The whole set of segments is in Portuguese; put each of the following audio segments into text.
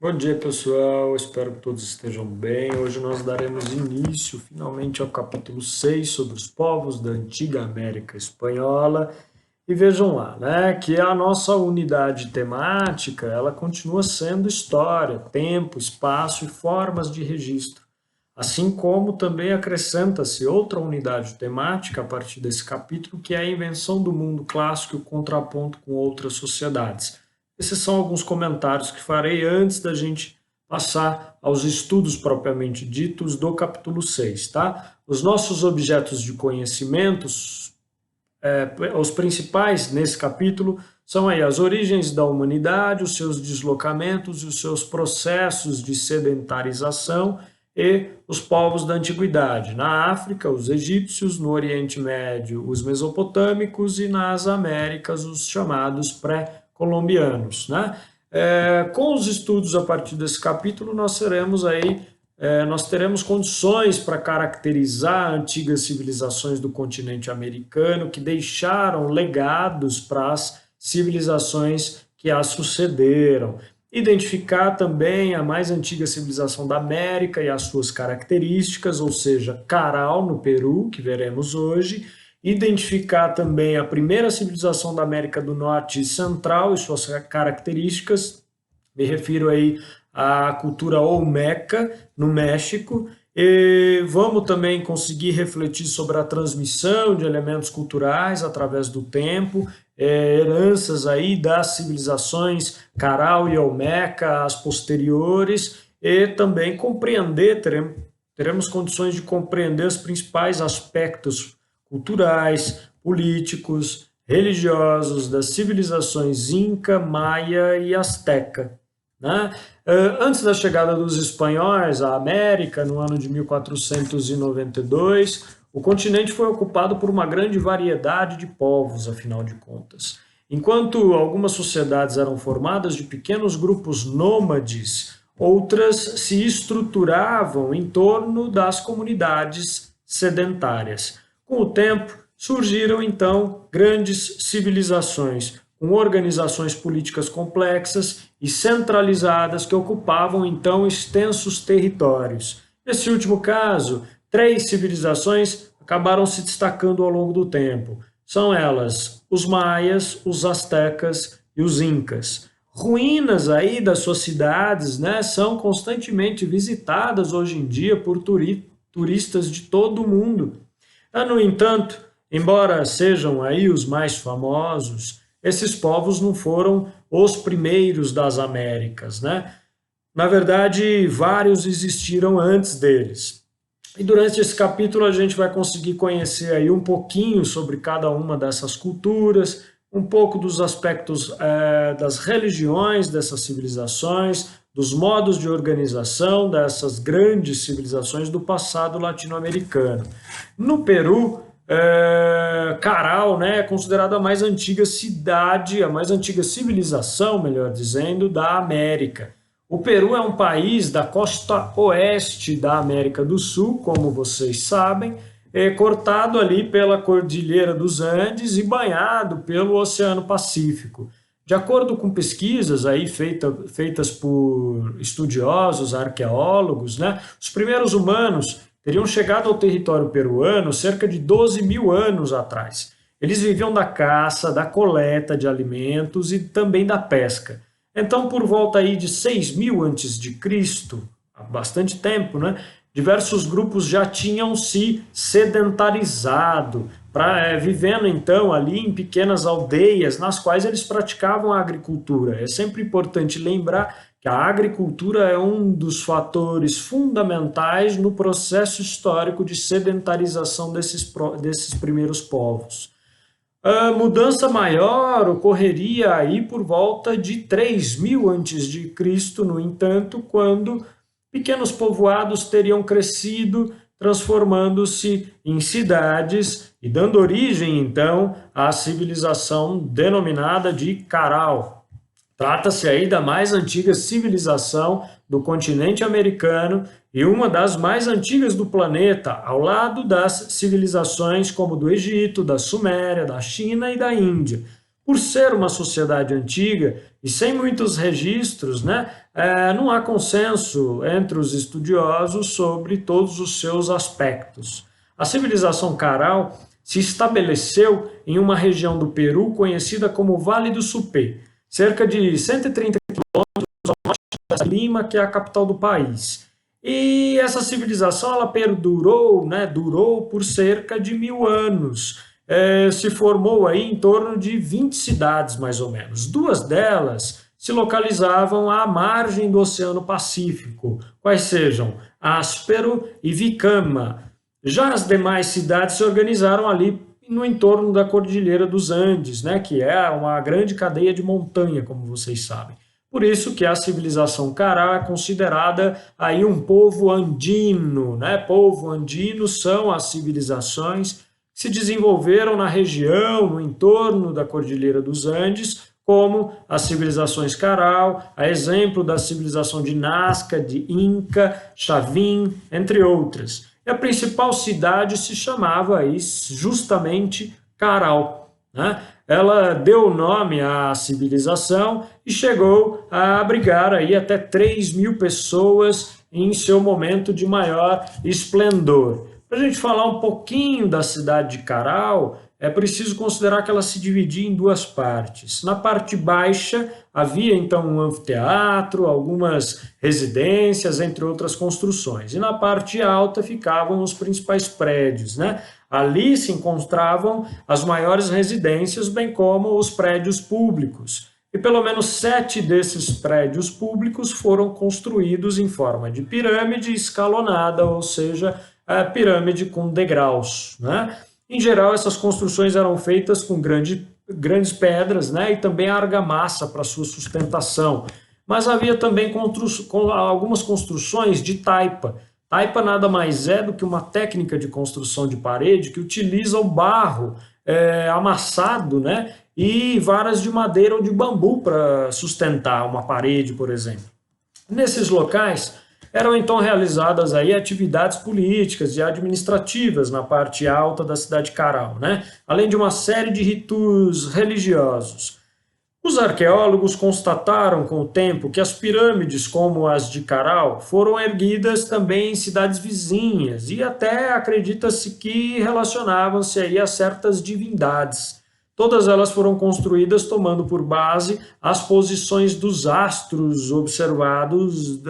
Bom dia, pessoal. Espero que todos estejam bem. Hoje nós daremos início finalmente ao capítulo 6 sobre os povos da antiga América Espanhola. E vejam lá, né, que a nossa unidade temática, ela continua sendo história, tempo, espaço e formas de registro. Assim como também acrescenta-se outra unidade temática a partir desse capítulo, que é a invenção do mundo clássico e o contraponto com outras sociedades. Esses são alguns comentários que farei antes da gente passar aos estudos propriamente ditos do capítulo 6, tá? Os nossos objetos de conhecimentos, os principais nesse capítulo, são aí as origens da humanidade, os seus deslocamentos e os seus processos de sedentarização e os povos da antiguidade. Na África, os egípcios, no Oriente Médio, os mesopotâmicos e nas Américas, os chamados pré-colombianos, né? Com os estudos a partir desse capítulo, nós teremos condições para caracterizar antigas civilizações do continente americano que deixaram legados para as civilizações que as sucederam. Identificar também a mais antiga civilização da América e as suas características, ou seja, Caral, no Peru, que veremos hoje. Identificar também a primeira civilização da América do Norte e Central e suas características. Me refiro aí à cultura Olmeca, no México. E vamos também conseguir refletir sobre a transmissão de elementos culturais através do tempo, heranças aí das civilizações Caral e Olmeca, as posteriores, e também teremos condições de compreender os principais aspectos culturais, políticos, religiosos das civilizações Inca, Maia e Azteca, né? Antes da chegada dos espanhóis à América, no ano de 1492, o continente foi ocupado por uma grande variedade de povos, afinal de contas. Enquanto algumas sociedades eram formadas de pequenos grupos nômades, outras se estruturavam em torno das comunidades sedentárias. Com o tempo, surgiram então grandes civilizações, com organizações políticas complexas e centralizadas que ocupavam então extensos territórios. Nesse último caso, três civilizações acabaram se destacando ao longo do tempo. São elas os maias, os astecas e os incas. Ruínas aí das suas cidades, né, são constantemente visitadas hoje em dia por turistas de todo o mundo. No entanto, embora sejam aí os mais famosos, esses povos não foram os primeiros das Américas, né? Na verdade, vários existiram antes deles. E durante esse capítulo a gente vai conseguir conhecer aí um pouquinho sobre cada uma dessas culturas, um pouco dos aspectos das religiões dessas civilizações, dos modos de organização dessas grandes civilizações do passado latino-americano. No Peru, Caral, né, é considerada a mais antiga cidade, a mais antiga civilização, melhor dizendo, da América. O Peru é um país da costa oeste da América do Sul, como vocês sabem, cortado ali pela Cordilheira dos Andes e banhado pelo Oceano Pacífico. De acordo com pesquisas aí feitas por estudiosos, arqueólogos, né, os primeiros humanos teriam chegado ao território peruano cerca de 12 mil anos atrás. Eles viviam da caça, da coleta de alimentos e também da pesca. Então, por volta aí de 6.000 antes de Cristo, há bastante tempo, né, diversos grupos já tinham se sedentarizado, vivendo então ali em pequenas aldeias nas quais eles praticavam a agricultura. É sempre importante lembrar que a agricultura é um dos fatores fundamentais no processo histórico de sedentarização desses primeiros povos. A mudança maior ocorreria aí por volta de 3.000 antes de Cristo, no entanto, quando pequenos povoados teriam crescido, transformando-se em cidades e dando origem, então, à civilização denominada de Caral. Trata-se aí da mais antiga civilização do continente americano e uma das mais antigas do planeta, ao lado das civilizações como do Egito, da Suméria, da China e da Índia. Por ser uma sociedade antiga, e sem muitos registros, né, não há consenso entre os estudiosos sobre todos os seus aspectos. A civilização Caral se estabeleceu em uma região do Peru conhecida como Vale do Supé, cerca de 130 Lima, que é a capital do país. E essa civilização ela perdurou, né, durou por cerca de 1000 anos. Se formou aí em torno de 20 cidades, mais ou menos. Duas delas se localizavam à margem do Oceano Pacífico, quais sejam Áspero e Vicama. Já as demais cidades se organizaram ali no entorno da Cordilheira dos Andes, né, que é uma grande cadeia de montanha, como vocês sabem. Por isso que a civilização Caral é considerada aí um povo andino, né? Povo andino são as civilizações que se desenvolveram na região, no entorno da Cordilheira dos Andes, como as civilizações Caral, a exemplo da civilização de Nazca, de Inca, Chavin, entre outras. E a principal cidade se chamava aí justamente Caral, né? Ela deu o nome à civilização e chegou a abrigar aí até 3.000 pessoas em seu momento de maior esplendor. Para a gente falar um pouquinho da cidade de Caral, é preciso considerar que ela se dividia em duas partes. Na parte baixa havia então um anfiteatro, algumas residências, entre outras construções. E na parte alta ficavam os principais prédios, né? Ali se encontravam as maiores residências, bem como os prédios públicos. E pelo menos 7 desses prédios públicos foram construídos em forma de pirâmide escalonada, ou seja, a pirâmide com degraus, né? Em geral, essas construções eram feitas com grandes pedras, né, e também argamassa para sua sustentação. Mas havia também algumas construções de taipa. Taipa nada mais é do que uma técnica de construção de parede que utiliza o barro amassado, né, e varas de madeira ou de bambu para sustentar uma parede, por exemplo. Nesses locais eram então realizadas aí atividades políticas e administrativas na parte alta da cidade de Caral, né? Além de uma série de ritos religiosos. Os arqueólogos constataram com o tempo que as pirâmides, como as de Caral, foram erguidas também em cidades vizinhas e até acredita-se que relacionavam-se aí a certas divindades. Todas elas foram construídas tomando por base as posições dos astros observados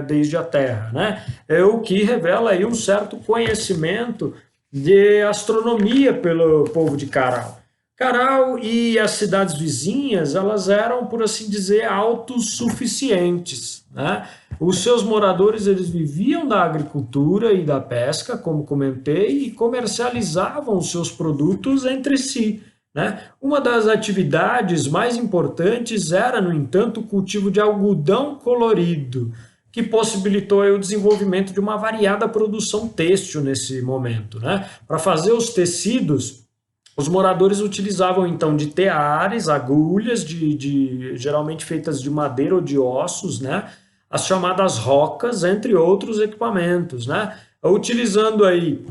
desde a Terra, né? O que revela aí um certo conhecimento de astronomia pelo povo de Caral. Caral e as cidades vizinhas, elas eram, por assim dizer, autossuficientes, né? Os seus moradores, eles viviam da agricultura e da pesca, como comentei, e comercializavam os seus produtos entre si, né? Uma das atividades mais importantes era, no entanto, o cultivo de algodão colorido, que possibilitou aí o desenvolvimento de uma variada produção têxtil nesse momento, né? Para fazer os tecidos, os moradores utilizavam então de teares, agulhas, geralmente feitas de madeira ou de ossos, né? As chamadas rocas, entre outros equipamentos, né? Utilizando aí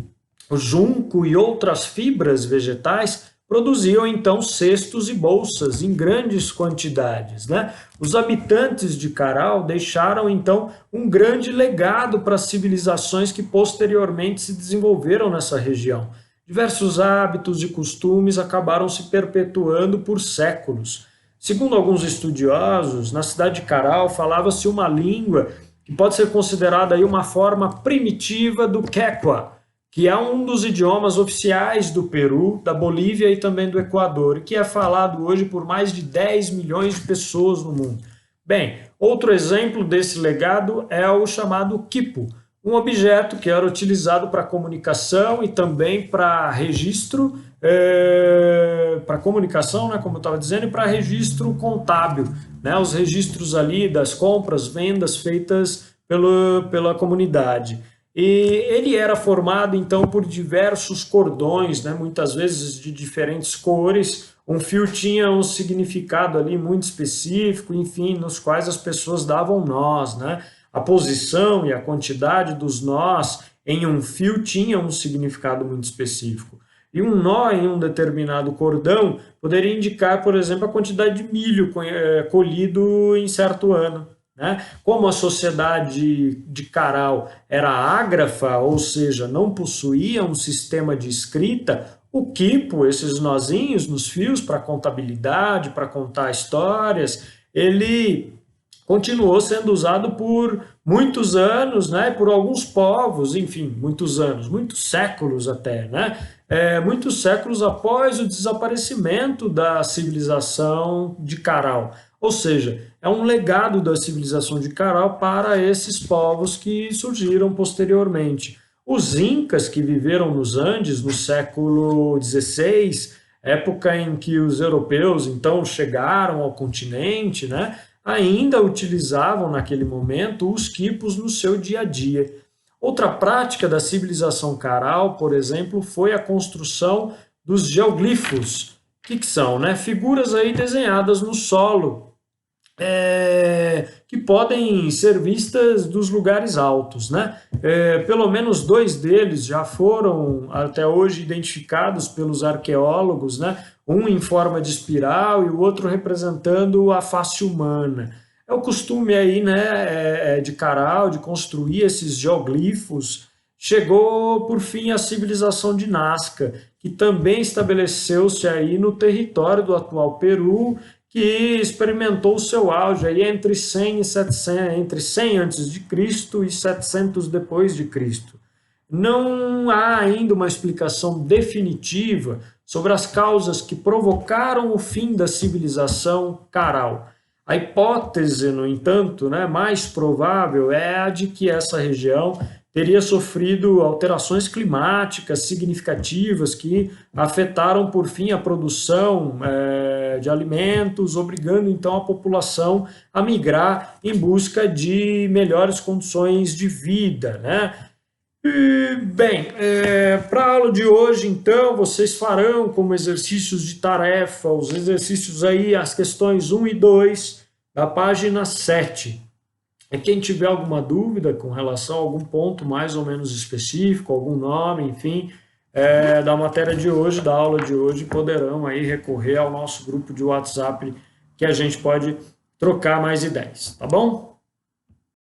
o junco e outras fibras vegetais, produziam então cestos e bolsas em grandes quantidades, né? Os habitantes de Caral deixaram então um grande legado para as civilizações que posteriormente se desenvolveram nessa região. Diversos hábitos e costumes acabaram se perpetuando por séculos. Segundo alguns estudiosos, na cidade de Caral falava-se uma língua que pode ser considerada aí uma forma primitiva do Quechua, que é um dos idiomas oficiais do Peru, da Bolívia e também do Equador, e que é falado hoje por mais de 10 milhões de pessoas no mundo. Bem, outro exemplo desse legado é o chamado quipu, um objeto que era utilizado para comunicação e também para registro, para comunicação, né, como eu estava dizendo, e para registro contábil, né, os registros ali das compras, vendas feitas pela comunidade. E ele era formado então por diversos cordões, né, muitas vezes de diferentes cores. Um fio tinha um significado ali muito específico, enfim, nos quais as pessoas davam nós, né? A posição e a quantidade dos nós em um fio tinha um significado muito específico. E um nó em um determinado cordão poderia indicar, por exemplo, a quantidade de milho colhido em certo ano, né? Como a sociedade de Caral era ágrafa, ou seja, não possuía um sistema de escrita, o quipo, esses nozinhos nos fios para contabilidade, para contar histórias, ele continuou sendo usado por muitos anos, né, por alguns povos, enfim, muitos anos, muitos séculos até, né, muitos séculos após o desaparecimento da civilização de Caral. Ou seja, é um legado da civilização de Caral para esses povos que surgiram posteriormente. Os Incas, que viveram nos Andes no século XVI, época em que os europeus então chegaram ao continente, né, ainda utilizavam naquele momento os quipos no seu dia a dia. Outra prática da civilização Caral, por exemplo, foi a construção dos geoglifos. O que são? Né? Figuras aí desenhadas no solo, que podem ser vistas dos lugares altos, né? Pelo menos dois deles já foram até hoje identificados pelos arqueólogos, né? Um em forma de espiral e o outro representando a face humana. É o costume aí, né, de Caral de construir esses geoglifos. Chegou por fim a civilização de Nazca, que também estabeleceu-se aí no território do atual Peru, que experimentou o seu auge aí entre 100 e 700, entre 100 antes de Cristo e 700 depois de Cristo. Não há ainda uma explicação definitiva sobre as causas que provocaram o fim da civilização Caral. A hipótese, no entanto, né, mais provável é a de que essa região teria sofrido alterações climáticas significativas que afetaram, por fim, a produção de alimentos, obrigando então a população a migrar em busca de melhores condições de vida, né? E, bem, para a aula de hoje, então, vocês farão como exercícios de tarefa, os exercícios aí, as questões 1 e 2, da página 7. E quem tiver alguma dúvida com relação a algum ponto mais ou menos específico, algum nome, enfim, da matéria de hoje, da aula de hoje, poderão aí recorrer ao nosso grupo de WhatsApp, que a gente pode trocar mais ideias, tá bom?